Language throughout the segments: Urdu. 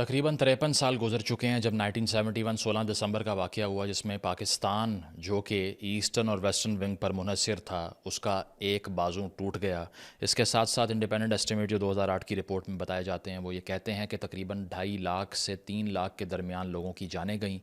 تقریباً 53 سال گزر چکے ہیں جب 1971 16 دسمبر کا واقعہ ہوا، جس میں پاکستان جو کہ ایسٹرن اور ویسٹرن ونگ پر منحصر تھا اس کا ایک بازو ٹوٹ گیا۔ اس کے ساتھ ساتھ انڈیپینڈنٹ اسٹیمیٹ جو 2008 کی رپورٹ میں بتائے جاتے ہیں وہ یہ کہتے ہیں کہ تقریباً 2.5 لاکھ سے 3 لاکھ کے درمیان لوگوں کی جانیں گئیں۔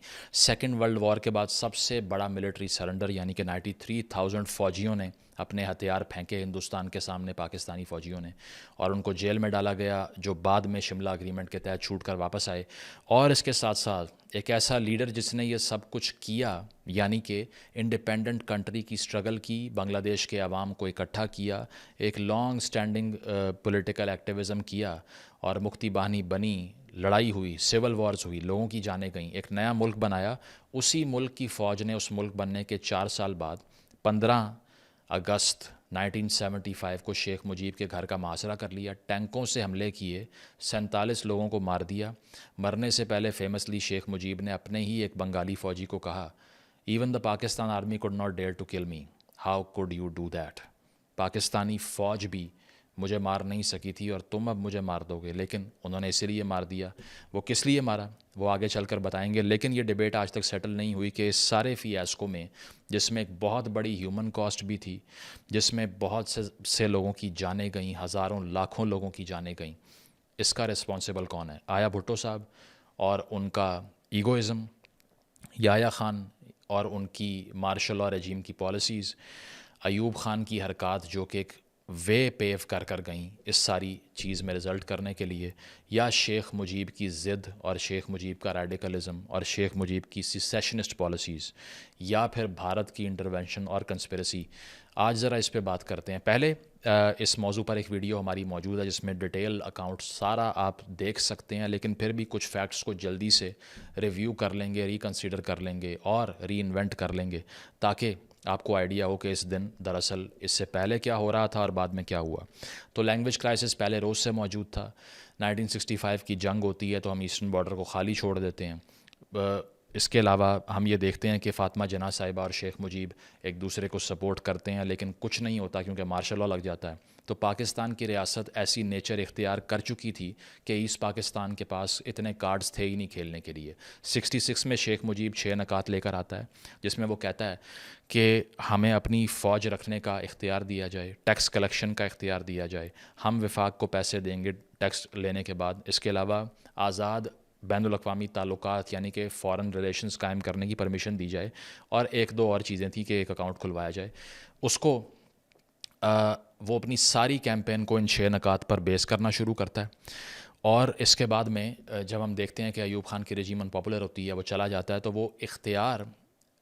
سیکنڈ ورلڈ وار کے بعد سب سے بڑا ملٹری سرنڈر یعنی کہ 93,000 فوجیوں نے اپنے ہتھیار پھینکے ہندوستان کے سامنے، پاکستانی فوجیوں نے، اور ان کو جیل میں ڈالا گیا جو بعد میں شملہ اگریمنٹ کے تحت چھوٹ کر واپس آئے۔ اور اس کے ساتھ ساتھ ایک ایسا لیڈر جس نے یہ سب کچھ کیا، یعنی کہ انڈیپینڈنٹ کنٹری کی سٹرگل کی، بنگلہ دیش کے عوام کو اکٹھا کیا، ایک لانگ سٹینڈنگ پولیٹیکل ایکٹیویزم کیا اور مکتی باہنی بنی، لڑائی ہوئی، سول وارز ہوئی، لوگوں کی جانیں گئیں، ایک نیا ملک بنایا۔ اسی ملک کی فوج نے اس ملک بننے کے 4 سال بعد 15 اگست 1975 کو شیخ مجیب کے گھر کا محاصرہ کر لیا، ٹینکوں سے حملے کیے، 47 لوگوں کو مار دیا۔ مرنے سے پہلے فیمسلی شیخ مجیب نے اپنے ہی ایک بنگالی فوجی کو کہا، even the Pakistan army could not dare to kill me, how could you do that؟ Pakistani فوج بھی مجھے مار نہیں سکی تھی اور تم اب مجھے مار دو گے، لیکن انہوں نے اسی لیے مار دیا۔ وہ کس لیے مارا وہ آگے چل کر بتائیں گے، لیکن یہ ڈیبیٹ آج تک سیٹل نہیں ہوئی کہ اس سارے فیاسکو میں، جس میں ایک بہت بڑی ہیومن کاسٹ بھی تھی، جس میں بہت سے لوگوں کی جانیں گئیں، ہزاروں لاکھوں لوگوں کی جانیں گئیں، اس کا رسپانسیبل کون ہے؟ آیا بھٹو صاحب اور ان کا ایگوئزم، یحییٰ خان اور ان کی مارشل لاء رجیم کی پالیسیز، ایوب خان کی حرکات جو کہ ایک وے پیو کر گئیں اس ساری چیز میں رزلٹ کرنے کے لیے، یا شیخ مجیب کی ضد اور شیخ مجیب کا ریڈیکلزم اور شیخ مجیب کی سیسیشنسٹ پالیسیز، یا پھر بھارت کی انٹرونشن اور کنسپریسی؟ آج ذرا اس پہ بات کرتے ہیں۔ پہلے اس موضوع پر ایک ویڈیو ہماری موجود ہے جس میں ڈیٹیل اکاؤنٹ سارا آپ دیکھ سکتے ہیں، لیکن پھر بھی کچھ فیکٹس کو جلدی سے ریویو کر لیں گے، ریکنسیڈر کر لیں گے اور ری انوینٹ کر لیں گے، تاکہ آپ کو آئیڈیا ہو کہ اس دن دراصل اس سے پہلے کیا ہو رہا تھا اور بعد میں کیا ہوا۔ تو لینگویج کرائسس پہلے روز سے موجود تھا۔ 1965 کی جنگ ہوتی ہے تو ہم ایسٹرن بارڈر کو خالی چھوڑ دیتے ہیں۔ اس کے علاوہ ہم یہ دیکھتے ہیں کہ فاطمہ جناح صاحبہ اور شیخ مجیب ایک دوسرے کو سپورٹ کرتے ہیں، لیکن کچھ نہیں ہوتا کیونکہ مارشل لاء لگ جاتا ہے۔ تو پاکستان کی ریاست ایسی نیچر اختیار کر چکی تھی کہ ایسٹ پاکستان کے پاس اتنے کارڈز تھے ہی نہیں کھیلنے کے لیے۔ 66 میں شیخ مجیب 6 نکات لے کر آتا ہے جس میں وہ کہتا ہے کہ ہمیں اپنی فوج رکھنے کا اختیار دیا جائے، ٹیکس کلیکشن کا اختیار دیا جائے، ہم وفاق کو پیسے دیں گے ٹیکس لینے کے بعد، اس کے علاوہ آزاد بین الاقوامی تعلقات یعنی کہ فارن ریلیشنز قائم کرنے کی پرمیشن دی جائے، اور ایک دو اور چیزیں تھیں کہ ایک اکاؤنٹ کھلوایا جائے۔ اس کو وہ اپنی ساری کیمپین کو ان 6 نکات پر بیس کرنا شروع کرتا ہے، اور اس کے بعد میں جب ہم دیکھتے ہیں کہ ایوب خان کی رجیم ان پاپولر ہوتی ہے، وہ چلا جاتا ہے، تو وہ اختیار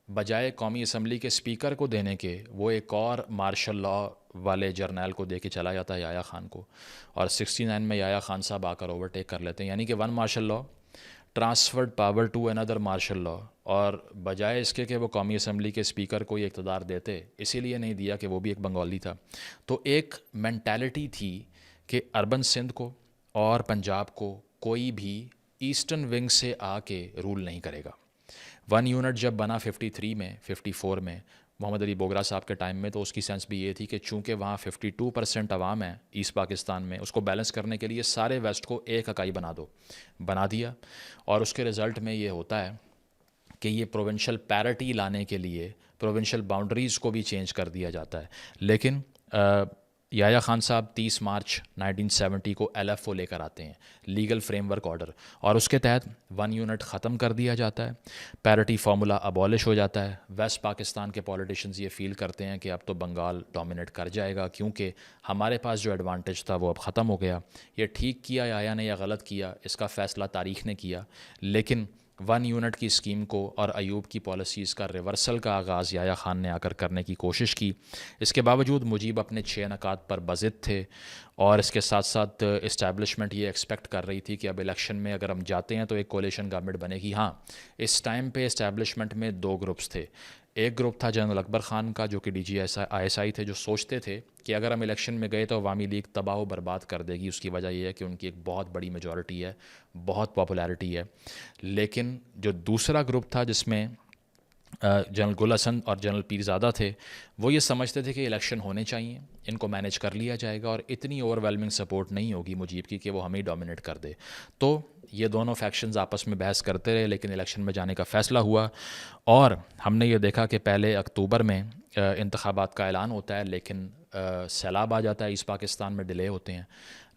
بجائے قومی اسمبلی کے اسپیکر کو دینے کے وہ ایک اور مارشل لاء والے جرنیل کو دے کے چلا جاتا ہے، یحییٰ خان کو، اور 69 میں یحییٰ خان صاحب آ کر اوورٹیک کر لیتے ہیں، یعنی کہ one martial law transferred power to another martial law. اور بجائے اس کے کہ وہ قومی اسمبلی کے اسپیکر کو یہ اقتدار دیتے، اسی لیے نہیں دیا کہ وہ بھی ایک بنگالی تھا۔ تو ایک مینٹالٹی تھی کہ اربن سندھ کو اور پنجاب کو کوئی بھی ایسٹرن ونگ سے آ کے رول نہیں کرے گا۔ ون یونٹ جب بنا 53 میں 54 میں محمد علی بوگرا صاحب کے ٹائم میں، تو اس کی سینس بھی یہ تھی کہ چونکہ وہاں 52% عوام ہے ایسٹ پاکستان میں، اس کو بیلنس کرنے کے لیے سارے ویسٹ کو ایک اکائی بنا دو، بنا دیا، اور اس کے رزلٹ میں یہ ہوتا ہے کہ یہ پروونشل پیرٹی لانے کے لیے پروونشل باؤنڈریز کو بھی چینج کر دیا جاتا ہے۔ لیکن یحییٰ خان صاحب 30 مارچ 1970 کو ایل ایف او لے کر آتے ہیں، لیگل فریم ورک آرڈر، اور اس کے تحت ون یونٹ ختم کر دیا جاتا ہے، پیرٹی فارمولا ابالش ہو جاتا ہے۔ ویسٹ پاکستان کے پولیٹیشنز یہ فیل کرتے ہیں کہ اب تو بنگال ڈومینیٹ کر جائے گا، کیونکہ ہمارے پاس جو ایڈوانٹیج تھا وہ اب ختم ہو گیا۔ یہ ٹھیک کیا یحییٰ نے یا غلط کیا، اس کا فیصلہ تاریخ نے کیا، لیکن ون یونٹ کی اسکیم کو اور ایوب کی پالیسیز کا ریورسل کا آغاز یحییٰ خان نے آ کر کرنے کی کوشش کی۔ اس کے باوجود مجیب اپنے 6 نکات پر بضد تھے، اور اس کے ساتھ ساتھ اسٹیبلشمنٹ یہ ایکسپیکٹ کر رہی تھی کہ اب الیکشن میں اگر ہم جاتے ہیں تو ایک کولیشن گورنمنٹ بنے گی۔ ہاں، اس ٹائم پہ اسٹیبلشمنٹ میں 2 گروپس تھے۔ ایک گروپ تھا جنرل اکبر خان کا جو کہ ڈی جی آئی ایس آئی تھے، جو سوچتے تھے کہ اگر ہم الیکشن میں گئے تو عوامی لیگ تباہ و برباد کر دے گی، اس کی وجہ یہ ہے کہ ان کی ایک بہت بڑی میجورٹی ہے، بہت پاپولیرٹی ہے۔ لیکن جو دوسرا گروپ تھا جس میں جنرل گل حسن اور جنرل پیرزادہ تھے، وہ یہ سمجھتے تھے کہ الیکشن ہونے چاہیے، ان کو مینیج کر لیا جائے گا اور اتنی اوور ویلمنگ سپورٹ نہیں ہوگی مجیب کی کہ وہ ہمیں ڈومینیٹ کر دے. تو یہ دونوں فیکشنز آپس میں بحث کرتے رہے، لیکن الیکشن میں جانے کا فیصلہ ہوا. اور ہم نے یہ دیکھا کہ پہلے اکتوبر میں انتخابات کا اعلان ہوتا ہے، لیکن سیلاب آ جاتا ہے، ایسٹ پاکستان میں ڈیلے ہوتے ہیں.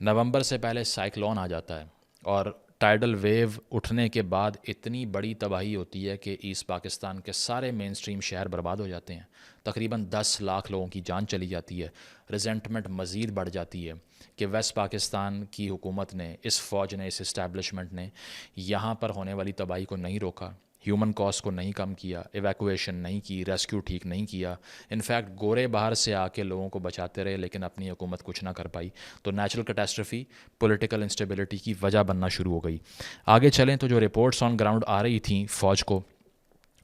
نومبر سے پہلے سائیکلون آ جاتا ہے اور ٹائیڈل ویو اٹھنے کے بعد اتنی بڑی تباہی ہوتی ہے کہ ایسٹ پاکستان کے سارے مین سٹریم شہر برباد ہو جاتے ہیں. تقریباً 10 لاکھ لوگوں کی جان چلی جاتی ہے. ریزنٹمنٹ مزید بڑھ جاتی ہے کہ ویسٹ پاکستان کی حکومت نے، اس فوج نے، اس اسٹیبلشمنٹ نے یہاں پر ہونے والی تباہی کو نہیں روکا، ہیومن کاسٹ کو نہیں کم کیا، ایویکویشن نہیں کی، ریسکیو ٹھیک نہیں کیا. انفیکٹ گورے باہر سے آ کے لوگوں کو بچاتے رہے، لیکن اپنی حکومت کچھ نہ کر پائی. تو نیچرل کیٹاسٹرفی پولیٹیکل انسٹیبلٹی کی وجہ بننا شروع ہو گئی. آگے چلیں تو جو رپورٹس آن گراؤنڈ آ رہی تھیں فوج کو،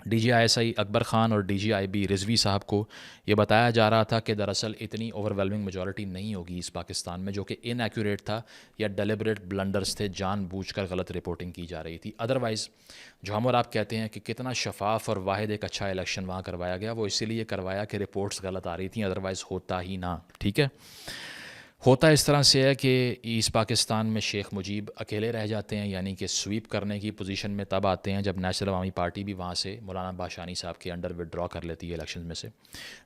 D G I S I Akbar Khan اور D G I B Rizvi صاحب کو یہ بتایا جا رہا تھا کہ دراصل اتنی اوور ویلمنگ میجورٹی نہیں ہوگی اس پاکستان میں، جو کہ ان ایکوریٹ تھا یا ڈیلیبریٹ بلنڈرز تھے، جان بوجھ کر غلط رپورٹنگ کی جا رہی تھی. ادروائز جو ہم اور آپ کہتے ہیں کہ کتنا شفاف اور واحد ایک اچھا الیکشن وہاں کروایا گیا، وہ اسی لیے کروایا کہ رپورٹس غلط آ رہی تھیں، ادروائز ہوتا ہی نہ. ٹھیک ہے، ہوتا اس طرح سے ہے کہ ایسٹ پاکستان میں شیخ مجیب اکیلے رہ جاتے ہیں، یعنی کہ سویپ کرنے کی پوزیشن میں تب آتے ہیں جب نیشنل عوامی پارٹی بھی وہاں سے مولانا باشانی صاحب کے انڈر ودرا کر لیتی ہے الیکشن میں سے.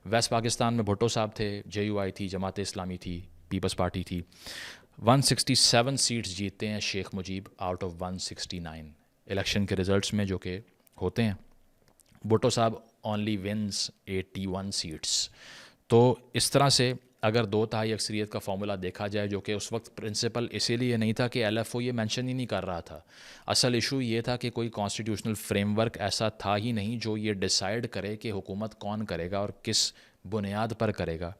ویسٹ پاکستان میں بھٹو صاحب تھے، جے یو آئی تھی، جماعت اسلامی تھی، پیپلز پارٹی تھی. 167 سیٹس جیتتے ہیں شیخ مجیب آؤٹ آف 169 الیکشن کے رزلٹس میں جو کہ ہوتے ہیں. بھٹو صاحب اونلی ونز 81 سیٹس. تو اس طرح سے اگر 2/3 اکثریت کا فارمولا دیکھا جائے، جو کہ اس وقت پرنسپل اسی لیے نہیں تھا کہ ایل ایف او یہ مینشن ہی نہیں کر رہا تھا، اصل ایشو یہ تھا کہ کوئی کانسٹیٹیوشنل فریم ورک ایسا تھا ہی نہیں جو یہ ڈیسائیڈ کرے کہ حکومت کون کرے گا اور کس بنیاد پر کرے گا.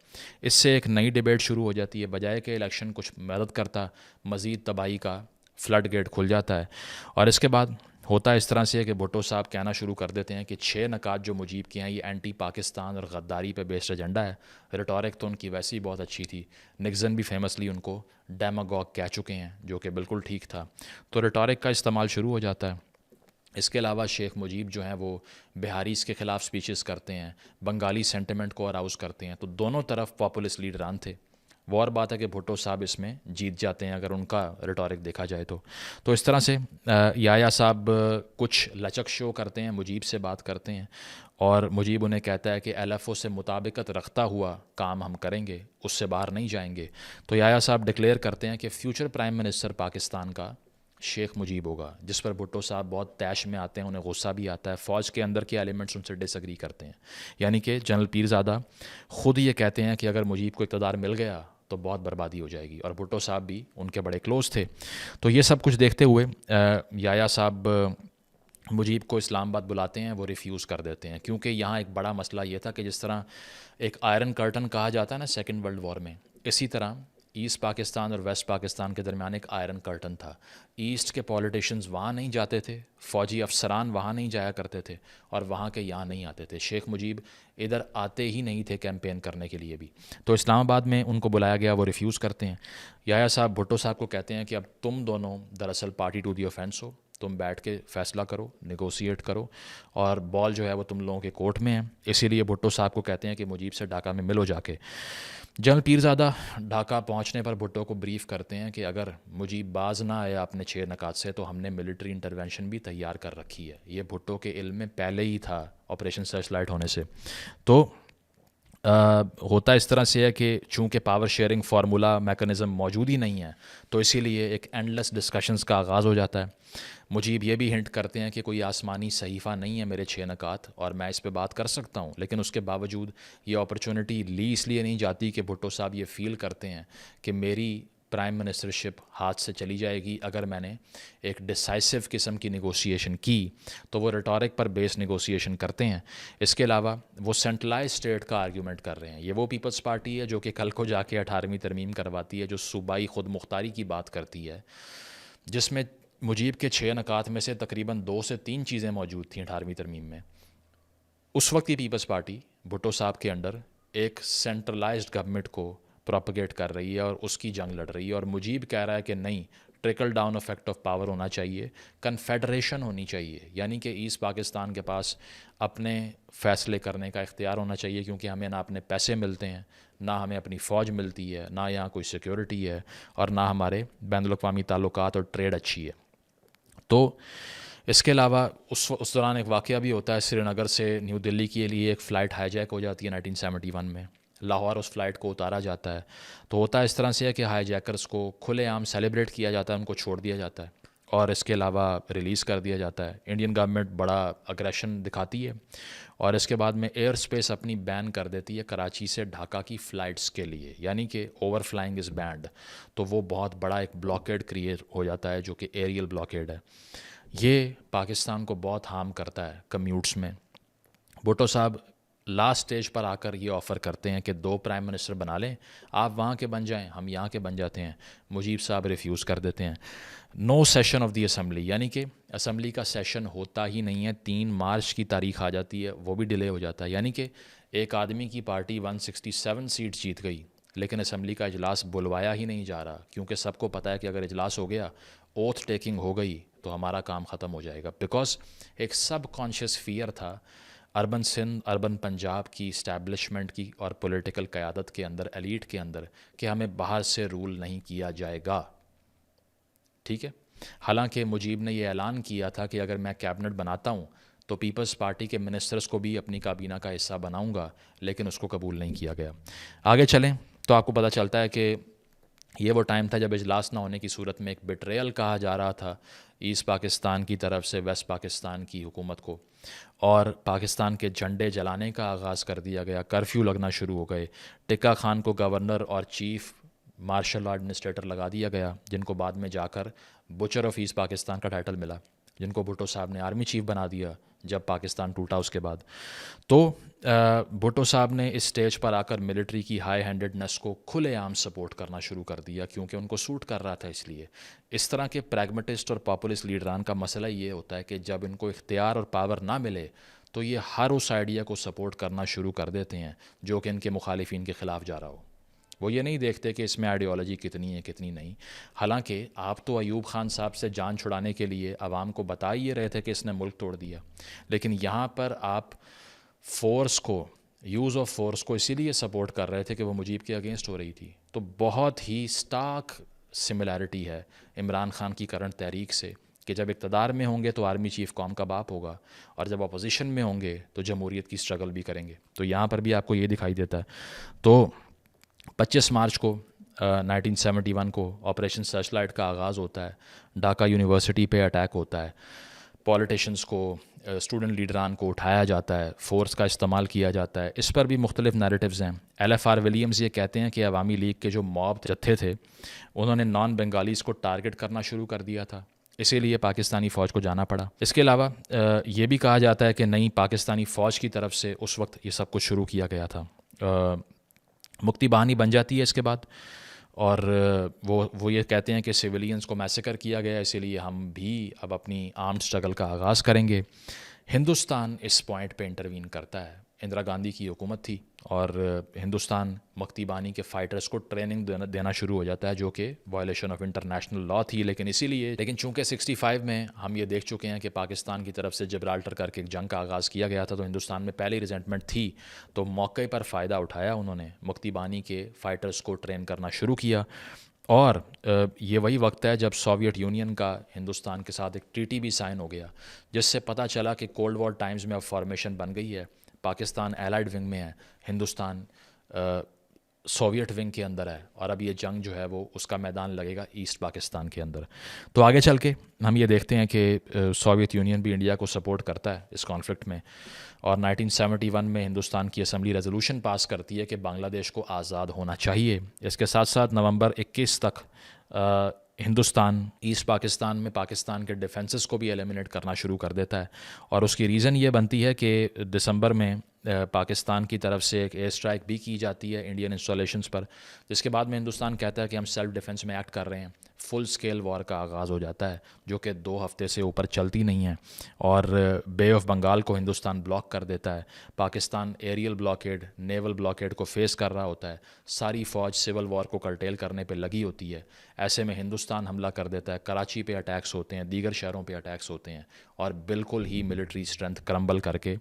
اس سے ایک نئی ڈیبیٹ شروع ہو جاتی ہے، بجائے کہ الیکشن کچھ مدد کرتا، مزید تباہی کا فلڈ گیٹ کھل جاتا ہے. اور اس کے بعد ہوتا اس طرح سے ہے کہ بھٹو صاحب کہنا شروع کر دیتے ہیں کہ 6 نکات جو مجیب کے ہیں یہ اینٹی پاکستان اور غداری پہ بیسڈ ایجنڈا ہے. ریٹورک تو ان کی ویسے ہی بہت اچھی تھی، نکسن بھی فیمسلی ان کو ڈیماگوگ کہہ چکے ہیں، جو کہ بالکل ٹھیک تھا. تو ریٹورک کا استعمال شروع ہو جاتا ہے. اس کے علاوہ شیخ مجیب جو ہیں وہ بہاریز کے خلاف سپیچز کرتے ہیں، بنگالی سینٹیمنٹ کو اراؤز کرتے ہیں. تو دونوں طرف پاپولسٹ لیڈران تھے. وہ اور بات ہے کہ بھٹو صاحب اس میں جیت جاتے ہیں اگر ان کا ریٹورک دیکھا جائے تو. تو اس طرح سے یایا صاحب کچھ لچک شو کرتے ہیں، مجیب سے بات کرتے ہیں اور مجیب انہیں کہتا ہے کہ ایل ایف او سے مطابقت رکھتا ہوا کام ہم کریں گے، اس سے باہر نہیں جائیں گے. تو یایا صاحب ڈکلیئر کرتے ہیں کہ فیوچر پرائم منسٹر پاکستان کا شیخ مجیب ہوگا، جس پر بھٹو صاحب بہت طیش میں آتے ہیں، انہیں غصہ بھی آتا ہے. فوج کے اندر کے ایلیمنٹس ان سے ڈس ایگری کرتے ہیں، یعنی کہ جنرل پیرزادہ خود یہ کہتے ہیں کہ اگر مجیب کو اقتدار مل گیا تو بہت بربادی ہو جائے گی، اور بھٹو صاحب بھی ان کے بڑے کلوز تھے. تو یہ سب کچھ دیکھتے ہوئے یایا صاحب مجیب کو اسلام آباد بلاتے ہیں، وہ ریفیوز کر دیتے ہیں، کیونکہ یہاں ایک بڑا مسئلہ یہ تھا کہ جس طرح ایک آئرن کرٹن کہا جاتا ہے نا سیکنڈ ورلڈ وار میں، اسی طرح ایسٹ پاکستان اور ویسٹ پاکستان کے درمیان ایک آئرن کرٹن تھا. ایسٹ کے پولیٹیشنز وہاں نہیں جاتے تھے، فوجی افسران وہاں نہیں جایا کرتے تھے، اور وہاں کے یہاں نہیں آتے تھے. شیخ مجیب ادھر آتے ہی نہیں تھے کیمپین کرنے کے لیے بھی. تو اسلام آباد میں ان کو بلایا گیا، وہ ریفیوز کرتے ہیں. یایا صاحب بھٹو صاحب کو کہتے ہیں کہ اب تم دونوں دراصل پارٹی ٹو دی اوفینس ہو، تم بیٹھ کے فیصلہ کرو، نیگوسیٹ کرو، اور بال جو ہے وہ تم لوگوں کے کورٹ میں ہے. اسی لیے بھٹو صاحب کو کہتے ہیں کہ مجیب سے ڈھاکہ میں ملو جا کے. جنرل پیرزادہ ڈھاکہ پہنچنے پر بھٹو کو بریف کرتے ہیں کہ اگر مجیب باز نہ آیا اپنے 6 نکات سے تو ہم نے ملٹری انٹرونشن بھی تیار کر رکھی ہے. یہ بھٹو کے علم میں پہلے ہی تھا آپریشن سرچ لائٹ ہونے سے. تو ہوتا اس طرح سے ہے کہ چونکہ پاور شیئرنگ فارمولا میکانزم موجود ہی نہیں ہے، تو اسی لیے ایک اینڈلیس ڈسکشنز کا آغاز ہو جاتا ہے. مجیب یہ بھی ہنٹ کرتے ہیں کہ کوئی آسمانی صحیفہ نہیں ہے میرے 6 نکات، اور میں اس پہ بات کر سکتا ہوں، لیکن اس کے باوجود یہ اپرچونٹی لی اس لیے نہیں جاتی کہ بھٹو صاحب یہ فیل کرتے ہیں کہ میری پرائم منسٹرشپ ہاتھ سے چلی جائے گی اگر میں نے ایک ڈیسائسو قسم کی نیگوسیشن کی. تو وہ ریٹورک پر بیس نیگوسیشن کرتے ہیں. اس کے علاوہ وہ سینٹرلائز اسٹیٹ کا آرگیومنٹ کر رہے ہیں. یہ وہ پیپلز پارٹی ہے جو کہ کل کو جا کے 18ویں ترمیم کرواتی ہے، جو صوبائی خود مختاری کی بات کرتی ہے، جس میں مجیب کے 6 نکات میں سے تقریباً 2 سے 3 چیزیں موجود تھیں 18ویں ترمیم میں. اس وقت کی پیپلز پارٹی بھٹو صاحب کے انڈر ایک سینٹرلائزڈ گورنمنٹ کو پروپیگیٹ کر رہی ہے اور اس کی جنگ لڑ رہی ہے، اور مجیب کہہ رہا ہے کہ نہیں، trickle down effect of power ہونا چاہیے, کنفیڈریشن ہونی چاہیے, یعنی کہ ایسٹ پاکستان کے پاس اپنے فیصلے کرنے کا اختیار ہونا چاہیے, کیونکہ ہمیں نہ اپنے پیسے ملتے ہیں, نہ ہمیں اپنی فوج ملتی ہے, نہ یہاں کوئی سیکیورٹی ہے, اور نہ ہمارے بین الاقوامی تعلقات اور ٹریڈ اچھی ہے. تو اس کے علاوہ اس دوران ایک واقعہ بھی ہوتا ہے, سری نگر سے نیو دلی کے لیے ایک فلائٹ ہائی جیک ہو جاتی ہے 1971 میں, لاہور اس فلائٹ کو اتارا جاتا ہے. تو ہوتا ہے اس طرح سے ہے کہ ہائی جیکرز کو کھلے عام سیلیبریٹ کیا جاتا ہے, ان کو چھوڑ دیا جاتا ہے اور اس کے علاوہ ریلیز کر دیا جاتا ہے. انڈین گورنمنٹ بڑا اگریشن دکھاتی ہے اور اس کے بعد میں ایئر سپیس اپنی بین کر دیتی ہے کراچی سے ڈھاکہ کی فلائٹس کے لیے, یعنی کہ اوور فلائنگ از بینڈ. تو وہ بہت بڑا ایک بلاکیڈ کریٹ ہو جاتا ہے جو کہ ایریل بلاکیڈ ہے. یہ پاکستان کو بہت ہارم کرتا ہے کمیوٹس میں. بھٹو صاحب لاسٹ سٹیج پر آ کر یہ آفر کرتے ہیں کہ 2 پرائم منسٹر بنا لیں, آپ وہاں کے بن جائیں, ہم یہاں کے بن جاتے ہیں. مجیب صاحب ریفیوز کر دیتے ہیں. نو سیشن آف دی اسمبلی, یعنی کہ اسمبلی کا سیشن ہوتا ہی نہیں ہے. 3 مارچ کی تاریخ آ جاتی ہے, وہ بھی ڈیلے ہو جاتا ہے. یعنی کہ ایک آدمی کی پارٹی 167 سیٹ جیت گئی, لیکن اسمبلی کا اجلاس بلوایا ہی نہیں جا رہا, کیونکہ سب کو پتہ ہے کہ اگر اجلاس ہو گیا, اوتھ ٹیکنگ ہو گئی, تو ہمارا کام ختم ہو جائے گا. بیکاز ایک سب کانشیس فیئر تھا اربن سندھ, اربن پنجاب کی اسٹیبلشمنٹ کی اور پولیٹیکل قیادت کے اندر, ایلیٹ کے اندر, کہ ہمیں باہر سے رول نہیں کیا جائے گا. ٹھیک ہے, حالانکہ مجیب نے یہ اعلان کیا تھا کہ اگر میں کیبنٹ بناتا ہوں تو پیپلز پارٹی کے منسٹرز کو بھی اپنی کابینہ کا حصہ بناؤں گا, لیکن اس کو قبول نہیں کیا گیا. آگے چلیں تو آپ کو پتہ چلتا ہے کہ یہ وہ ٹائم تھا جب اجلاس نہ ہونے کی صورت میں ایک بیٹریل کہا جا رہا تھا ایسٹ پاکستان کی طرف سے ویسٹ پاکستان کی حکومت کو, اور پاکستان کے جھنڈے جلانے کا آغاز کر دیا گیا. کرفیو لگنا شروع ہو گئے. ٹکا خان کو گورنر اور چیف مارشل لا ایڈمنسٹریٹر لگا دیا گیا, جن کو بعد میں جا کر بچر آف ایسٹ پاکستان کا ٹائٹل ملا, جن کو بھٹو صاحب نے آرمی چیف بنا دیا جب پاکستان ٹوٹا اس کے بعد. تو بھٹو صاحب نے اس سٹیج پر آ کر ملٹری کی ہائی ہینڈڈنس کو کھلے عام سپورٹ کرنا شروع کر دیا, کیونکہ ان کو سوٹ کر رہا تھا. اس لیے اس طرح کے پریگمیٹسٹ اور پاپولسٹ لیڈران کا مسئلہ یہ ہوتا ہے کہ جب ان کو اختیار اور پاور نہ ملے تو یہ ہر اس آئیڈیا کو سپورٹ کرنا شروع کر دیتے ہیں جو کہ ان کے مخالفین کے خلاف جا رہا ہو. وہ یہ نہیں دیکھتے کہ اس میں آئیڈیالوجی کتنی ہے کتنی نہیں. حالانکہ آپ تو ایوب خان صاحب سے جان چھڑانے کے لیے عوام کو بتا ہی رہے تھے کہ اس نے ملک توڑ دیا, لیکن یہاں پر آپ فورس کو, یوز آف فورس کو اسی لیے سپورٹ کر رہے تھے کہ وہ مجیب کے اگینسٹ ہو رہی تھی. تو بہت ہی سٹارک سملیرٹی ہے عمران خان کی کرنٹ تحریک سے, کہ جب اقتدار میں ہوں گے تو آرمی چیف قوم کا باپ ہوگا, اور جب اپوزیشن میں ہوں گے تو جمہوریت کی اسٹرگل بھی کریں گے. تو یہاں پر بھی آپ کو یہ دکھائی دیتا ہے. تو 25 مارچ کو 1971 کو آپریشن سرچ لائٹ کا آغاز ہوتا ہے. ڈھاکہ یونیورسٹی پہ اٹیک ہوتا ہے. پولیٹیشنز کو, اسٹوڈنٹ لیڈران کو اٹھایا جاتا ہے, فورس کا استعمال کیا جاتا ہے. اس پر بھی مختلف نیریٹیوز ہیں. ایل ایف آر ولیمز یہ کہتے ہیں کہ عوامی لیگ کے جو موب جتھے تھے انہوں نے نان بنگالیز کو ٹارگٹ کرنا شروع کر دیا تھا, اسی لیے پاکستانی فوج کو جانا پڑا. اس کے علاوہ یہ بھی کہا جاتا ہے کہ نئی پاکستانی فوج کی طرف سے اس وقت یہ سب کچھ شروع کیا گیا تھا. مکتی بہانی بن جاتی ہے اس کے بعد, اور وہ یہ کہتے ہیں کہ سویلینز کو میسیکر کیا گیا, اسی لیے ہم بھی اب اپنی آرمڈ اسٹرگل کا آغاز کریں گے. ہندوستان اس پوائنٹ پہ انٹروین کرتا ہے. اندرا گاندھی کی حکومت تھی اور ہندوستان مکتی بانی کے فائٹرز کو ٹریننگ دینا شروع ہو جاتا ہے, جو کہ وائلیشن آف انٹرنیشنل لا تھی. لیکن چونکہ 65 میں ہم یہ دیکھ چکے ہیں کہ پاکستان کی طرف سے جبرالٹر کر کے ایک جنگ کا آغاز کیا گیا تھا, تو ہندوستان میں پہلی ریزنٹمنٹ تھی, تو موقع پر فائدہ اٹھایا انہوں نے, مکتی بانی کے فائٹرز کو ٹرین کرنا شروع کیا. اور یہ وہی وقت ہے جب سوویٹ یونین کا ہندوستان کے ساتھ ایک ٹریٹی بھی سائن ہو گیا, جس سے پتہ چلا کہ کولڈ وار ٹائمز میں اب فارمیشن بن گئی ہے. پاکستان ایلائڈ ونگ میں ہے, ہندوستان سوویٹ ونگ کے اندر ہے, اور اب یہ جنگ جو ہے وہ اس کا میدان لگے گا ایسٹ پاکستان کے اندر. تو آگے چل کے ہم یہ دیکھتے ہیں کہ سوویت یونین بھی انڈیا کو سپورٹ کرتا ہے اس کانفلکٹ میں, اور 1971 میں ہندوستان کی اسمبلی ریزولوشن پاس کرتی ہے کہ بنگلہ دیش کو آزاد ہونا چاہیے. اس کے ساتھ ساتھ نومبر 21 تک ہندوستان ایسٹ پاکستان میں پاکستان کے ڈیفنسز کو بھی ایلیمنیٹ کرنا شروع کر دیتا ہے, اور اس کی ریزن یہ بنتی ہے کہ دسمبر میں پاکستان کی طرف سے ایک ایئر اسٹرائک بھی کی جاتی ہے انڈین انسٹالیشنز پر، جس کے بعد میں ہندوستان کہتا ہے کہ ہم سیلف ڈیفنس میں ایکٹ کر رہے ہیں. فل اسکیل وار کا آغاز ہو جاتا ہے جو کہ 2 ہفتے سے اوپر چلتی نہیں ہے، اور بے آف بنگال کو ہندوستان بلاک کر دیتا ہے. پاکستان ایریل بلاکیڈ، نیول بلاکیڈ کو فیس کر رہا ہوتا ہے. ساری فوج سول وار کو کرٹیل کرنے پہ لگی ہوتی ہے. ایسے میں ہندوستان حملہ کر دیتا ہے. کراچی پہ اٹیکس ہوتے ہیں، دیگر شہروں پہ اٹیکس ہوتے ہیں، اور بالکل ہی ملٹری اسٹرینتھ کرمبل کر کے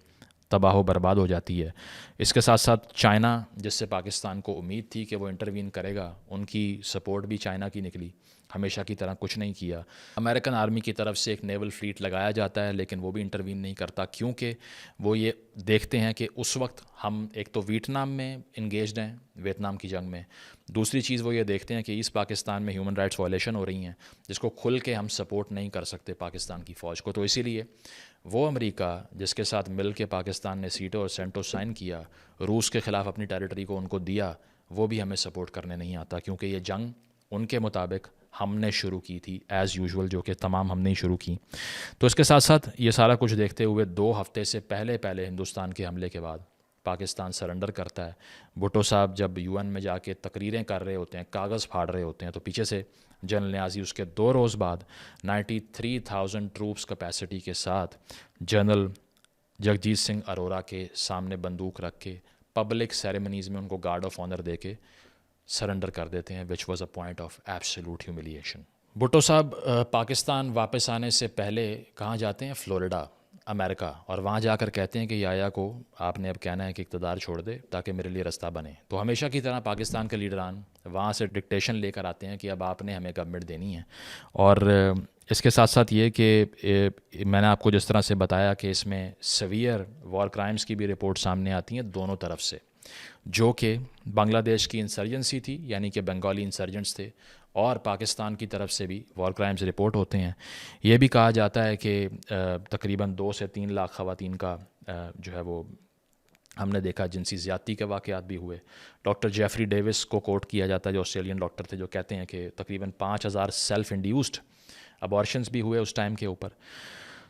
تباہ و برباد ہو جاتی ہے. اس کے ساتھ ساتھ چائنا، جس سے پاکستان کو امید تھی کہ وہ انٹروین کرے گا، ان کی سپورٹ بھی چائنا کی نکلی. ہمیشہ کی طرح کچھ نہیں کیا. امریکن آرمی کی طرف سے ایک نیول فلیٹ لگایا جاتا ہے، لیکن وہ بھی انٹروین نہیں کرتا، کیونکہ وہ یہ دیکھتے ہیں کہ اس وقت ہم ایک تو ویتنام میں انگیجڈ ہیں، ویتنام کی جنگ میں. دوسری چیز وہ یہ دیکھتے ہیں کہ ایسٹ پاکستان میں ہیومن رائٹس وائلیشن ہو رہی ہیں، جس کو کھل کے ہم سپورٹ نہیں کر سکتے پاکستان کی فوج کو. تو اسی لیے وہ امریکہ جس کے ساتھ مل کے پاکستان نے سیٹو اور سینٹو سائن کیا، روس کے خلاف اپنی ٹیریٹری کو ان کو دیا، وہ بھی ہمیں سپورٹ کرنے نہیں آتا، کیونکہ یہ جنگ ان کے مطابق ہم نے شروع کی تھی ایز یوزول، جو کہ تمام ہم نے ہی شروع کی. تو اس کے ساتھ ساتھ یہ سارا کچھ دیکھتے ہوئے 2 ہفتے سے پہلے ہندوستان کے حملے کے بعد پاکستان سرنڈر کرتا ہے. بھٹو صاحب جب یو این میں جا کے تقریریں کر رہے ہوتے ہیں، کاغذ پھاڑ رہے ہوتے ہیں، تو پیچھے سے جنرل نیازی اس کے 2 روز بعد 93,000 ٹروپس کیپیسٹی کے ساتھ جنرل جگجیت سنگھ ارورا کے سامنے بندوق رکھ کے پبلک سیریمنیز میں ان کو گارڈ آف آنر دے کے سرنڈر کر دیتے ہیں، which was a point of absolute humiliation. Bhutto صاحب پاکستان واپس آنے سے پہلے کہاں جاتے ہیں؟ فلوریڈا، امریکہ، اور وہاں جا کر کہتے ہیں کہ یایا کو آپ نے اب کہنا ہے کہ اقتدار چھوڑ دے تاکہ میرے لیے رستہ بنے. تو ہمیشہ کی طرح پاکستان کے لیڈران وہاں سے ڈکٹیشن لے کر آتے ہیں کہ اب آپ نے ہمیں گورنمنٹ دینی ہے. اور اس کے ساتھ ساتھ یہ کہ میں نے آپ کو جس طرح سے بتایا کہ اس میں سیویئر وار کرائمز کی بھی رپورٹ سامنے آتی ہیں دونوں طرف سے، جو کہ بنگلہ دیش کی انسرجنسی تھی، یعنی کہ بنگالی انسرجنٹس تھے، اور پاکستان کی طرف سے بھی وار کرائمز رپورٹ ہوتے ہیں. یہ بھی کہا جاتا ہے کہ تقریباً 2 سے 3 لاکھ خواتین کا جو ہے وہ ہم نے دیکھا جنسی زیادتی کے واقعات بھی ہوئے. ڈاکٹر جیفری ڈیوس کو کوٹ کیا جاتا ہے، جو آسٹریلین ڈاکٹر تھے، جو کہتے ہیں کہ تقریباً 5,000 سیلف انڈیوسڈ ابارشنز بھی ہوئے اس ٹائم کے اوپر.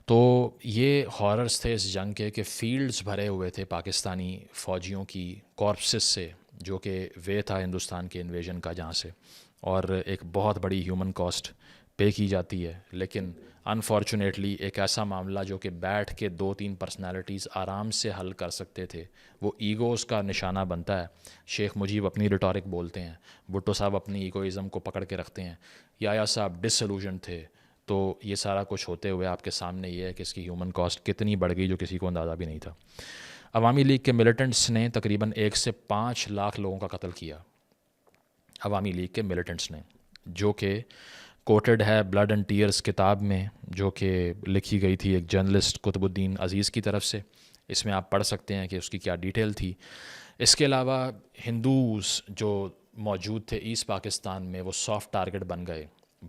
تو یہ ہاررز تھے اس جنگ کے کہ فیلڈز بھرے ہوئے تھے پاکستانی فوجیوں کی کارپسز سے، جو کہ وے تھا ہندوستان کے انویژن کا جہاں سے، اور ایک بہت بڑی ہیومن کاسٹ پے کی جاتی ہے. لیکن انفارچونیٹلی ایک ایسا معاملہ جو کہ بیٹھ کے 2-3 پرسنالٹیز آرام سے حل کر سکتے تھے، وہ ایگوز کا نشانہ بنتا ہے. شیخ مجیب اپنی ریٹورک بولتے ہیں، بھٹو صاحب اپنی ایگوئزم کو پکڑ کے رکھتے ہیں، یایا صاحب ڈسلوژن تھے. تو یہ سارا کچھ ہوتے ہوئے آپ کے سامنے یہ ہے کہ اس کی ہیومن کاسٹ کتنی بڑھ گئی جو کسی کو اندازہ بھی نہیں تھا. عوامی لیگ کے ملیٹنٹس نے تقریباً 1 سے 5 لاکھ لوگوں کا قتل کیا. عوامی لیگ کے ملیٹنٹس نے، جو کہ کوٹڈ ہے بلڈ اینڈ ٹیئرز کتاب میں، جو کہ لکھی گئی تھی ایک جرنلسٹ قطب الدین عزیز کی طرف سے. اس میں آپ پڑھ سکتے ہیں کہ اس کی کیا ڈیٹیل تھی. اس کے علاوہ ہندوز جو موجود تھے ایسٹ پاکستان میں، وہ سافٹ ٹارگٹ بن گئے.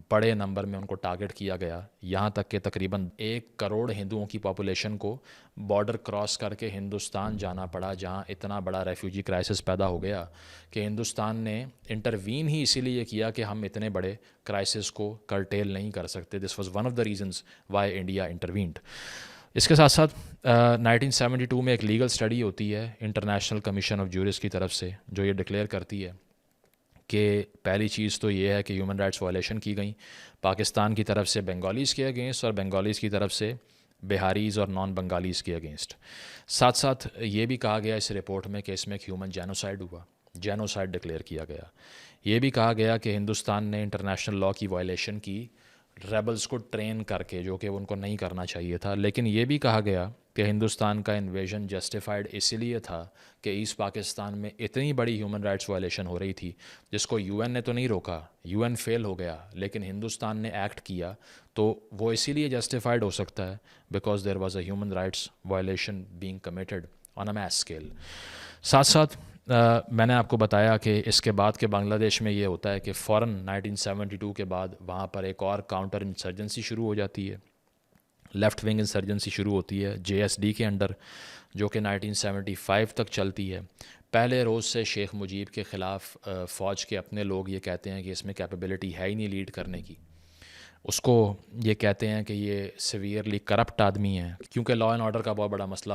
بڑے نمبر میں ان کو ٹارگٹ کیا گیا، یہاں تک کہ تقریباً 1 کروڑ ہندوؤں کی پاپولیشن کو بارڈر کراس کر کے ہندوستان جانا پڑا، جہاں اتنا بڑا ریفیوجی کرائسس پیدا ہو گیا کہ ہندوستان نے انٹروین ہی اسی لیے کیا کہ ہم اتنے بڑے کرائسس کو کرٹیل نہیں کر سکتے. This was one of the reasons why India intervened. اس کے ساتھ ساتھ 1972 میں ایک لیگل اسٹڈی ہوتی ہے انٹرنیشنل کمیشن آف جورس کی طرف سے، جو یہ ڈکلیئر کرتی ہے کہ پہلی چیز تو یہ ہے کہ ہیومن رائٹس وائلیشن کی گئیں پاکستان کی طرف سے بنگالیز کے اگینسٹ، اور بنگالیز کی طرف سے بہاریز اور نان بنگالیز کے اگینسٹ. ساتھ ساتھ یہ بھی کہا گیا اس رپورٹ میں کہ اس میں ایک ہیومن جینوسائڈ ہوا، جینوسائڈ ڈکلیئر کیا گیا. یہ بھی کہا گیا کہ ہندوستان نے انٹرنیشنل لاء کی وائلیشن کی ریبلز کو ٹرین کر کے، جو کہ ان کو نہیں کرنا چاہیے تھا. لیکن یہ بھی کہا گیا کہ ہندوستان کا انویژن جسٹیفائڈ اسی لیے تھا کہ ایسٹ پاکستان میں اتنی بڑی ہیومن رائٹس وائلیشن ہو رہی تھی، جس کو یو این نے تو نہیں روکا، یو این فیل ہو گیا، لیکن ہندوستان نے ایکٹ کیا. تو وہ اسی لیے جسٹیفائڈ ہو سکتا ہے because there was a human rights violation being committed on a mass scale. ساتھ ساتھ میں نے آپ کو بتایا کہ اس کے بعد کے بنگلہ دیش میں یہ ہوتا ہے کہ فوراً 1972 کے بعد وہاں پر ایک اور کاؤنٹر انسرجنسی شروع ہو جاتی ہے، لیفٹ ونگ انسرجنسی شروع ہوتی ہے جے ایس ڈی کے انڈر، جو کہ 1975 تک چلتی ہے. پہلے روز سے شیخ مجیب کے خلاف فوج کے اپنے لوگ یہ کہتے ہیں کہ اس میں کیپیبلٹی ہے ہی نہیں لیڈ کرنے کی. اس کو یہ کہتے ہیں کہ یہ سیویئرلی کرپٹ آدمی ہے، کیونکہ لا اینڈ آرڈر کا بہت بڑا مسئلہ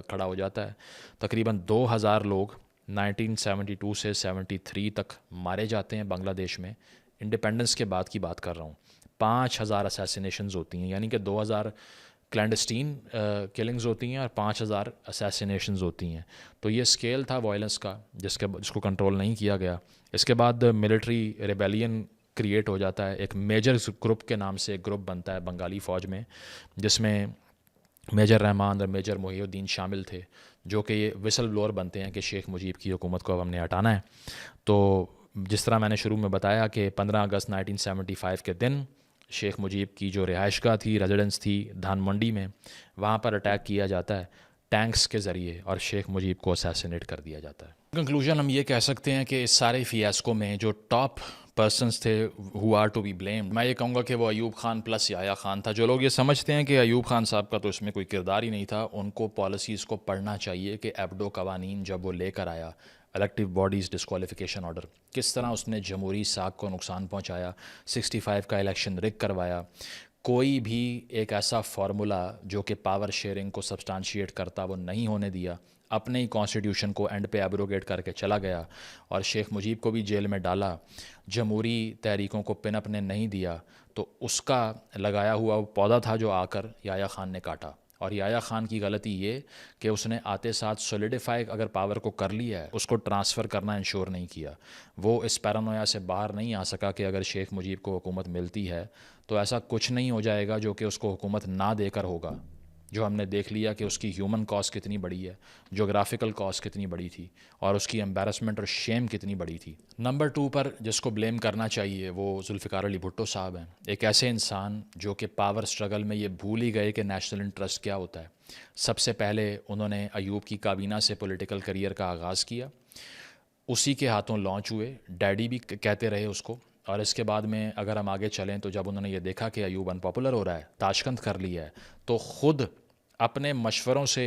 کھڑا ہو جاتا ہے۔ تقریباً 2,000 لوگ 1972 سے 73 تک مارے جاتے ہیں بنگلہ دیش میں، انڈیپینڈنس کے بعد کی بات کر رہا ہوں۔ 5,000 اسیسینیشنز ہوتی ہیں، یعنی کہ 2,000 کلینڈسٹین کلنگز ہوتی ہیں اور 5,000 اسیسینیشنز ہوتی ہیں۔ تو یہ اسکیل تھا وائلنس کا جس کو کنٹرول نہیں کیا گیا۔ اس کے بعد ملٹری ریبیلین کریٹ ہو جاتا ہے، ایک میجر گروپ کے نام سے ایک گروپ بنتا ہے بنگالی فوج میں، جس میں میجر رحمان اور میجر محی الدین شامل تھے، جو کہ یہ وسل بلور بنتے ہیں کہ شیخ مجیب کی حکومت کو اب ہم نے ہٹانا ہے۔ تو جس طرح میں نے شروع میں بتایا کہ 15 اگست 1975 کے دن شیخ مجیب کی جو رہائش گاہ تھی، ریزیڈنس تھی دھان منڈی میں، وہاں پر اٹیک کیا جاتا ہے ٹینکس کے ذریعے اور شیخ مجیب کو اسیسینیٹ کر دیا جاتا ہے۔ کنکلوژن ہم یہ کہہ سکتے ہیں کہ اس سارے فیاسکو میں جو ٹاپ پرسنس تھے who are to be blamed, میں یہ کہوں گا کہ وہ ایوب خان پلس یحییٰ خان تھا۔ جو لوگ یہ سمجھتے ہیں کہ ایوب خان صاحب کا تو اس میں کوئی کردار ہی نہیں تھا، ان کو پالیسیز کو پڑھنا چاہیے کہ ایبڈو قوانین جب وہ لے کر آیا، الیکٹیو باڈیز ڈسکوالیفیکیشن آرڈر، کس طرح اس نے جمہوری ساکھ کو نقصان پہنچایا، 65 کا الیکشن رگ کروایا۔ کوئی بھی ایک ایسا فارمولا جو کہ پاور شیئرنگ کو سبسٹانشیٹ کرتا وہ نہیں ہونے دیا، اپنے ہی کانسٹیٹیوشن کو اینڈ پہ ایبروگیٹ کر کے چلا گیا اور شیخ مجیب کو بھی جیل میں ڈالا، جمہوری تحریکوں کو پن اپ نے نہیں دیا۔ تو اس کا لگایا ہوا وہ پودا تھا جو آ کر یحییٰ خان نے کاٹا۔ اور یحییٰ خان کی غلطی یہ کہ اس نے آتے ساتھ سولیڈیفائی اگر پاور کو کر لیا ہے، اس کو ٹرانسفر کرنا انشور نہیں کیا۔ وہ اس پیرانویا سے باہر نہیں آ سکا کہ اگر شیخ مجیب کو حکومت ملتی ہے تو ایسا کچھ نہیں ہو جائے گا جو کہ اس کو حکومت نہ دے کر ہوگا، جو ہم نے دیکھ لیا کہ اس کی ہیومن کاسٹ کتنی بڑی ہے، جغرافیکل کاسٹ کتنی بڑی تھی، اور اس کی امبیرسمنٹ اور شیم کتنی بڑی تھی۔ نمبر 2 پر جس کو بلیم کرنا چاہیے وہ ذوالفقار علی بھٹو صاحب ہیں، ایک ایسے انسان جو کہ پاور سٹرگل میں یہ بھول ہی گئے کہ نیشنل انٹرسٹ کیا ہوتا ہے۔ سب سے پہلے انہوں نے ایوب کی کابینہ سے پولیٹیکل کریئر کا آغاز کیا، اسی کے ہاتھوں لانچ ہوئے، ڈیڈی بھی کہتے رہے اس کو۔ اور اس کے بعد میں اگر ہم آگے چلیں تو جب انہوں نے یہ دیکھا کہ ایوب ان پاپولر ہو رہا ہے، تاشقند کر لیا ہے، تو خود اپنے مشوروں سے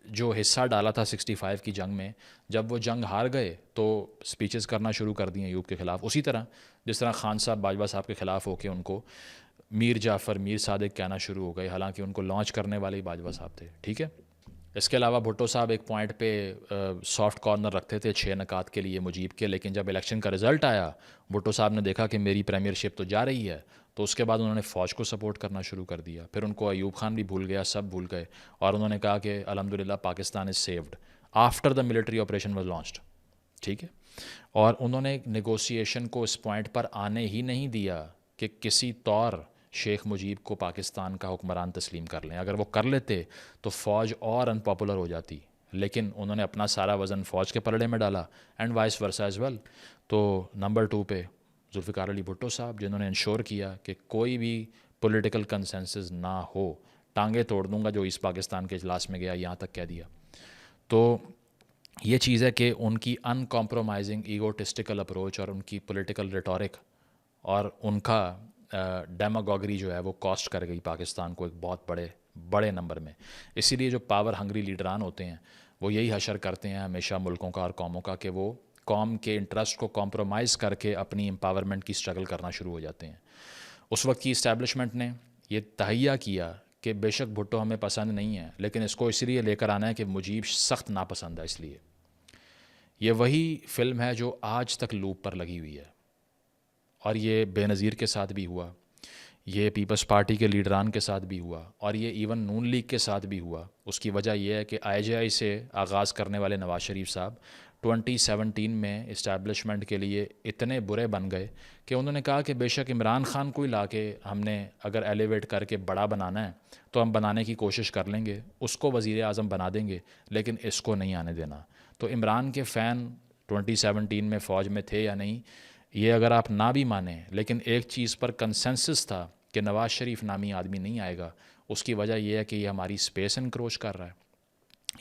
جو حصہ ڈالا تھا 65 کی جنگ میں، جب وہ جنگ ہار گئے تو سپیچز کرنا شروع کر دیں ایوب کے خلاف، اسی طرح جس طرح خان صاحب باجوہ صاحب کے خلاف ہو کے ان کو میر جعفر، میر صادق کہنا شروع ہو گئے، حالانکہ ان کو لانچ کرنے والے ہی باجوہ صاحب تھے، ٹھیک ہے۔ اس کے علاوہ بھٹو صاحب ایک پوائنٹ پہ سافٹ کارنر رکھتے تھے 6 نکات کے لیے مجیب کے، لیکن جب الیکشن کا رزلٹ آیا، بھٹو صاحب نے دیکھا کہ میری پریمیئر شپ تو جا رہی ہے، تو اس کے بعد انہوں نے فوج کو سپورٹ کرنا شروع کر دیا۔ پھر ان کو ایوب خان بھی بھول گیا، سب بھول گئے، اور انہوں نے کہا کہ الحمدللہ Pakistan is saved after the military operation was launched, ٹھیک ہے۔ اور انہوں نے نیگوسیشن کو اس پوائنٹ پر آنے ہی نہیں دیا کہ کسی طور شیخ مجیب کو پاکستان کا حکمران تسلیم کر لیں۔ اگر وہ کر لیتے تو فوج اور ان پاپولر ہو جاتی، لیکن انہوں نے اپنا سارا وزن فوج کے پلڑے میں ڈالا، and vice versa as well. تو نمبر 2 پہ ذوالفقار علی بھٹو صاحب، جنہوں نے انشور کیا کہ کوئی بھی پولیٹیکل کنسنسس نہ ہو، ٹانگیں توڑ دوں گا جو اس پاکستان کے اجلاس میں گیا، یہاں تک کہہ دیا۔ تو یہ چیز ہے کہ ان کی ان کمپرومائزنگ ایگوٹسٹیکل اپروچ اور ان کی پولیٹیکل ریٹورک اور ان کا ڈیماگوگری جو ہے وہ کاسٹ کر گئی پاکستان کو ایک بہت بڑے نمبر میں۔ اسی لیے جو پاور ہنگری لیڈران ہوتے ہیں وہ یہی حشر کرتے ہیں ہمیشہ ملکوں کا اور قوموں کا کہ وہ قوم کے انٹرسٹ کو کمپرومائز کر کے اپنی امپاورمنٹ کی سٹرگل کرنا شروع ہو جاتے ہیں۔ اس وقت کی اسٹیبلشمنٹ نے یہ تہیہ کیا کہ بے شک بھٹو ہمیں پسند نہیں ہے، لیکن اس کو اس لیے لے کر آنا ہے کہ مجیب سخت ناپسند ہے، اس لیے یہ وہی فلم ہے جو آج تک لوپ پر لگی ہوئی ہے۔ اور یہ بے نظیر کے ساتھ بھی ہوا، یہ پیپلز پارٹی کے لیڈران کے ساتھ بھی ہوا، اور یہ ایون نون لیگ کے ساتھ بھی ہوا۔ اس کی وجہ یہ ہے کہ آئی جے آئی سے آغاز کرنے والے نواز شریف صاحب 2017 میں اسٹیبلشمنٹ کے لیے اتنے برے بن گئے کہ انہوں نے کہا کہ بے شک عمران خان کو ہی لا کے ہم نے اگر ایلیویٹ کر کے بڑا بنانا ہے تو ہم بنانے کی کوشش کر لیں گے، اس کو وزیر اعظم بنا دیں گے، لیکن اس کو نہیں آنے دینا۔ تو عمران کے فین 2017 میں فوج میں تھے یا نہیں، یہ اگر آپ نہ بھی مانیں، لیکن ایک چیز پر کنسنسس تھا کہ نواز شریف نامی آدمی نہیں آئے گا۔ اس کی وجہ یہ ہے کہ یہ ہماری سپیس انکروچ کر رہا ہے،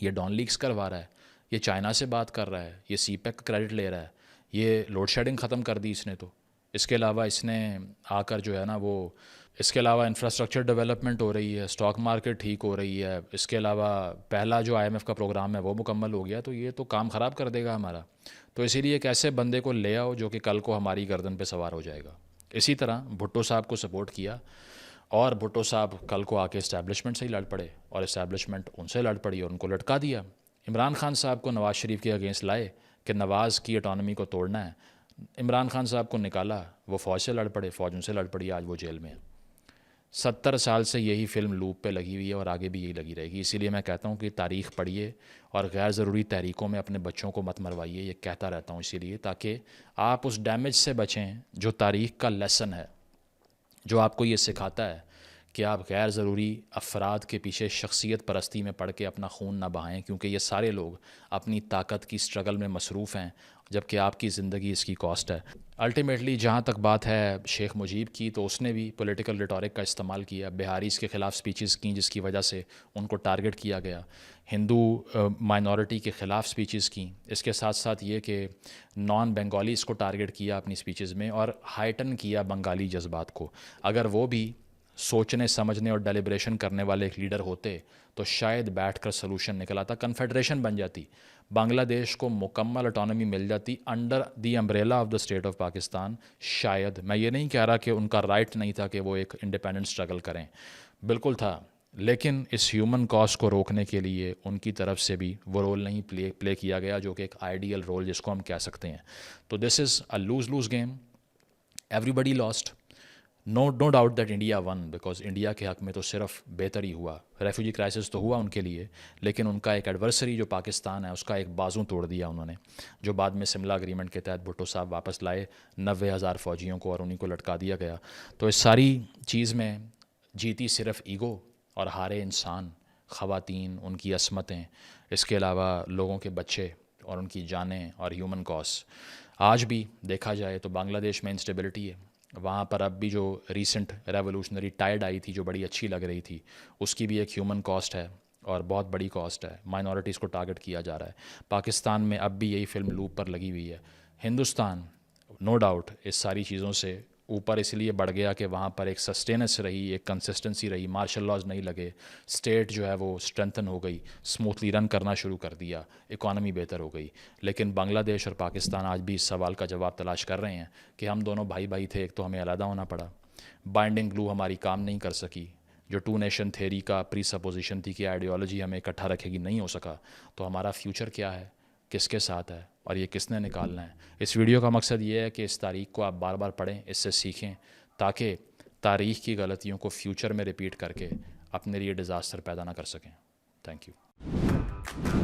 یہ ڈان لیکس کروا رہا ہے، یہ چائنا سے بات کر رہا ہے، یہ سی پیک کا کریڈٹ لے رہا ہے، یہ لوڈ شیڈنگ ختم کر دی اس نے۔ تو اس کے علاوہ اس نے آ کر جو ہے نا وہ اس کے علاوہ انفراسٹرکچر ڈیولپمنٹ ہو رہی ہے، اسٹاک مارکیٹ ٹھیک ہو رہی ہے، اس کے علاوہ پہلا جو آئی ایم ایف کا پروگرام ہے وہ مکمل ہو گیا، تو یہ تو کام خراب کر دے گا ہمارا۔ تو اسی لیے ایک ایسے بندے کو لے آؤ جو کہ کل کو ہماری گردن پہ سوار ہو جائے گا۔ اسی طرح بھٹو صاحب کو سپورٹ کیا اور بھٹو صاحب کل کو آ کے اسٹیبلشمنٹ سے ہی لڑ پڑے اور اسٹیبلشمنٹ ان سے لڑ پڑی اور ان کو لٹکا دیا. عمران خان صاحب کو نواز شریف کے اگینسٹ لائے کہ نواز کی اٹانومی کو توڑنا ہے. عمران خان صاحب کو نکالا, وہ فوج سے لڑ پڑے, فوج ان سے لڑ پڑی, آج وہ جیل میں ہیں. 70 سال سے یہی فلم لوپ پہ لگی ہوئی ہے اور آگے بھی یہی لگی رہے گی. اسی لیے میں کہتا ہوں کہ تاریخ پڑھیے اور غیر ضروری تحریکوں میں اپنے بچوں کو مت مروائیے. یہ کہتا رہتا ہوں اسی لیے تاکہ آپ اس ڈیمیج سے بچیں جو تاریخ کا لیسن ہے, جو آپ کو یہ سکھاتا ہے کہ آپ غیر ضروری افراد کے پیچھے شخصیت پرستی میں پڑھ کے اپنا خون نہ بہائیں, کیونکہ یہ سارے لوگ اپنی طاقت کی سٹرگل میں مصروف ہیں جبکہ آپ کی زندگی اس کی کاسٹ ہے. الٹیمیٹلی جہاں تک بات ہے شیخ مجیب کی, تو اس نے بھی پولیٹیکل ریٹورک کا استعمال کیا, بہاریز کے خلاف سپیچز کیں جس کی وجہ سے ان کو ٹارگٹ کیا گیا, ہندو مائنورٹی کے خلاف سپیچز کیں, اس کے ساتھ ساتھ یہ کہ نان بنگالیز کو ٹارگٹ کیا اپنی سپیچز میں اور ہائٹن کیا بنگالی جذبات کو. اگر وہ بھی سوچنے سمجھنے اور ڈیلیبریشن کرنے والے ایک لیڈر ہوتے تو شاید بیٹھ کر سلوشن نکل آتا, کنفیڈریشن بن جاتی, بنگلہ دیش کو مکمل اٹانومی مل جاتی under the umbrella of the state of Pakistan. شاید, میں یہ نہیں کہہ رہا کہ ان کا رائٹ نہیں تھا کہ وہ ایک انڈیپینڈنٹ اسٹرگل کریں, بالکل تھا, لیکن اس ہیومن کاسٹ کو روکنے کے لیے ان کی طرف سے بھی وہ رول نہیں پلے کیا گیا جو کہ ایک آئیڈیل رول جس کو ہم کہہ سکتے ہیں. تو this is a lose lose game, everybody lost. No doubt that India won, because India کے حق میں تو صرف بہتر ہی ہوا. ریفیوجی کرائسس تو ہوا ان کے لیے, لیکن ان کا ایک ایڈورسری جو پاکستان ہے اس کا ایک بازو توڑ دیا انہوں نے, جو بعد میں سملہ اگریمنٹ کے تحت بھٹو صاحب واپس لائے 90,000 فوجیوں کو اور انہیں کو لٹکا دیا گیا. تو اس ساری چیز میں جیتی صرف ایگو اور ہارے انسان, خواتین, ان کی عصمتیں, اس کے علاوہ لوگوں کے بچے اور ان کی جانیں اور ہیومن کاسٹ. آج بھی دیکھا جائے تو بنگلہ دیش میں انسٹیبلٹی ہے, وہاں پر اب بھی جو ریسنٹ ریولوشنری ٹائڈ آئی تھی جو بڑی اچھی لگ رہی تھی, اس کی بھی ایک ہیومن کاسٹ ہے اور بہت بڑی کاسٹ ہے. مائنورٹیز کو ٹارگٹ کیا جا رہا ہے. پاکستان میں اب بھی یہی فلم لوپ پر لگی ہوئی ہے. ہندوستان نو ڈاؤٹ اس ساری چیزوں سے اوپر اس لیے بڑھ گیا کہ وہاں پر ایک سسٹیننس رہی, ایک کنسسٹنسی رہی, مارشل لاز نہیں لگے, اسٹیٹ جو ہے وہ اسٹرینتھن ہو گئی, اسموتھلی رن کرنا شروع کر دیا, اکانومی بہتر ہو گئی. لیکن بنگلہ دیش اور پاکستان آج بھی اس سوال کا جواب تلاش کر رہے ہیں کہ ہم دونوں بھائی تھے, ایک تو ہمیں علیحدہ ہونا پڑا, بائنڈنگ گلو ہماری کام نہیں کر سکی, جو ٹو نیشن تھیری کا پری سپوزیشن تھی کہ آئیڈیالوجی ہمیں اکٹھا رکھے گی, نہیں ہو سکا. تو ہمارا فیوچر کیا ہے, کس کے ساتھ ہے اور یہ کس نے نکالنا ہے. اس ویڈیو کا مقصد یہ ہے کہ اس تاریخ کو آپ بار بار پڑھیں, اس سے سیکھیں تاکہ تاریخ کی غلطیوں کو فیوچر میں ریپیٹ کر کے اپنے لیے ڈیزاسٹر پیدا نہ کر سکیں. Thank you.